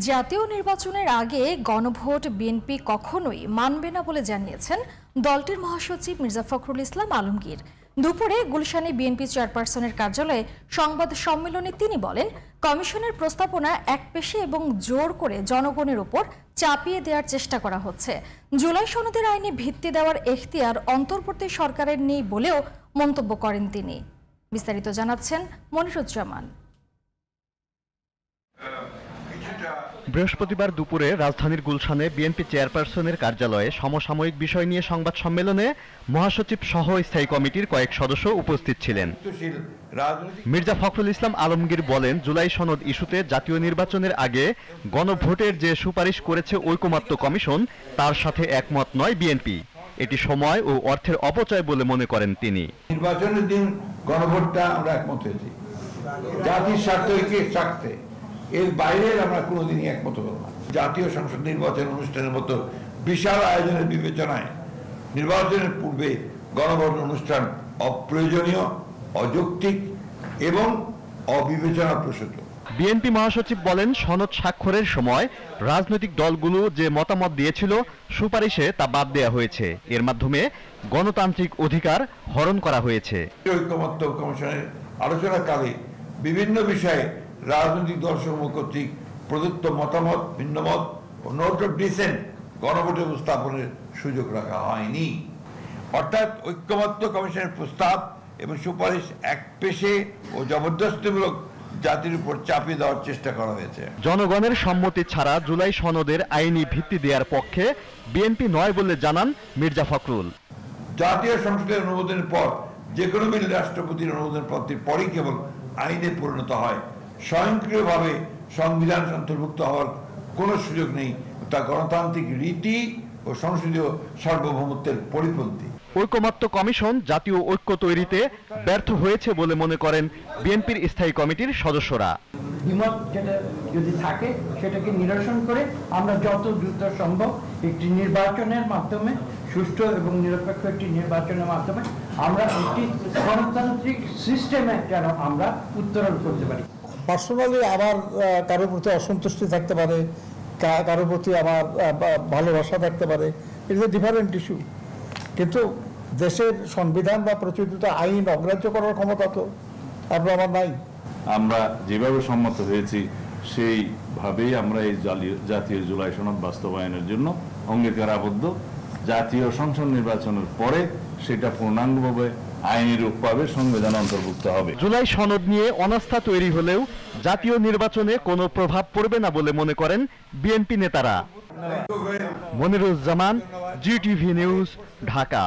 জাতীয় নির্বাচনের আগে গণভোট বিএনপি কখনোই মানবে না বলে জানিয়েছেন দলটির মহাসচিব মির্জা ফখরুল ইসলাম আলমগীর। দুপুরে গুলশানে বিএনপি চেয়ারপারসনের কার্যালয়ে সংবাদ সম্মেলনে তিনি বলেন, কমিশনের প্রস্তাবনা একপেশে এবং জোর করে জনগণের উপর চাপিয়ে দেওয়ার চেষ্টা করা হচ্ছে। জুলাই সনদের আইনে ভিত্তি দেওয়ার এখতিয়ার অন্তর্বর্তী সরকারের নেই বলেও মন্তব্য করেন তিনি। বিস্তারিত জানাচ্ছেন মনিরুজ্জামান। বৃহস্পতিবার দুপুরে রাজধানীর গুলশানে বিএনপি চেয়ারপারসনের কার্যালয়ে সমসাময়িক বিষয় নিয়ে সংবাদ সম্মেলনে মহাসচিব সহ স্থায়ী কমিটির কয়েক সদস্য উপস্থিত ছিলেন। মির্জা ফখরুল ইসলাম আলমগীর বলেন, জুলাই সনদ ইস্যুতে জাতীয় নির্বাচনের আগে গণভোটের যে সুপারিশ করেছে ঐকমত্য কমিশন, তার সাথে একমত নয় বিএনপি। এটি সময় ও অর্থের অপচয় বলে মনে করেন তিনি। নির্বাচনের দিন গণভোটটা আমরা একমত হয়েছি, জাতির স্বার্থে এর বাইরে আমরা কোনোদিনই একমত হব না। জাতীয় সংসদ নির্বাচন অনুষ্ঠানের মতো বিশাল আয়োজনের বিবেচনায় নির্বাচনের পূর্বে গণভোট অনুষ্ঠান অপ্রয়োজনীয়, অযৌক্তিক এবং অবিবেচনাপ্রসূত। বিএনপি মহাসচিব বলেন, সনদ স্বাক্ষরের সময় রাজনৈতিক দলগুলো যে মতামত দিয়েছিল, সুপারিশে তা বাদ দেওয়া হয়েছে। এর মাধ্যমে গণতান্ত্রিক অধিকার হরণ করা হয়েছে। ঐকমত্য কমিশনের আলোচনাকালে বিভিন্ন বিষয়ে রাজনৈতিক দলসমূহ কর্তৃক প্রদত্ত মতামত, ভিন্নমত ও নোট অফ ডিসেন্ট গণভোটে উপস্থাপনের সুযোগ রাখা হয়নি। অর্থাৎ ঐকমত্য কমিশনের প্রস্তাব এবং সুপারিশ একপেশে ও জবরদস্তিমূলক জাতির উপর চাপিয়ে দেওয়ার চেষ্টা করা হয়েছে। জনগণের সম্মতি ছাড়া জুলাই সনদের আইনি ভিত্তি দেওয়ার পক্ষে বিএনপি নয় বলে জানান মির্জা ফখরুল। জাতীয় সংসদের অনুমোদনের পর যে কোনো বিল রাষ্ট্রপতির অনুমোদন পত্রের পরই কেবল আইনে পরিণত হয়। স্বয়ংক্রিয়ভাবে সংবিধান অন্তর্ভুক্ত হওয়ার কোনো সুযোগ নেই। তা গণতান্ত্রিক রীতি ও সংসদীয় সার্বভৌমত্বের পরিপন্থী। ঐকমত্য কমিশন জাতীয় ঐক্য তৈরিতে ব্যর্থ হয়েছে বলে মনে করেন বিএনপির স্থায়ী কমিটির সদস্যরা। দ্বিমত যেটা যদি থাকে সেটাকে নিরসন করে আমরা যত দ্রুত সম্ভব একটি নির্বাচনের মাধ্যমে, সুষ্ঠু এবং নিরপেক্ষ একটি নির্বাচনের মাধ্যমে আমরা একটি গণতান্ত্রিক সিস্টেমে যেন আমরা উত্তরণ করতে পারি। পার্সোনালি আমার কারোর প্রতি অসন্তুষ্টি থাকতে পারে, কারোর প্রতি আমার ভালোবাসা থাকতে পারে, it is a different issue. কিন্তু দেশের সংবিধান বা প্রচলিত আইন অগ্রাহ্য করার ক্ষমতা তো আমার নাই। আমরা যেভাবে সম্মত হয়েছি সেইভাবেই আমরা এই জাতীয় জুলাই সনদ বাস্তবায়নের জন্য অঙ্গীকারাবদ্ধ। জাতীয় সংসদ নির্বাচনের পরে সেটা পূর্ণাঙ্গভাবে আইনি রূপ পাবে, সংবিধান অন্তর্ভুক্ত হবে। জুলাই সনদ নিয়ে অনাস্থা তৈরি হলেও জাতীয় নির্বাচনে কোনো প্রভাব পড়বে না বলে মনে করেন বিএনপি নেতারা। Moniruzzaman, GTV news, Dhaka.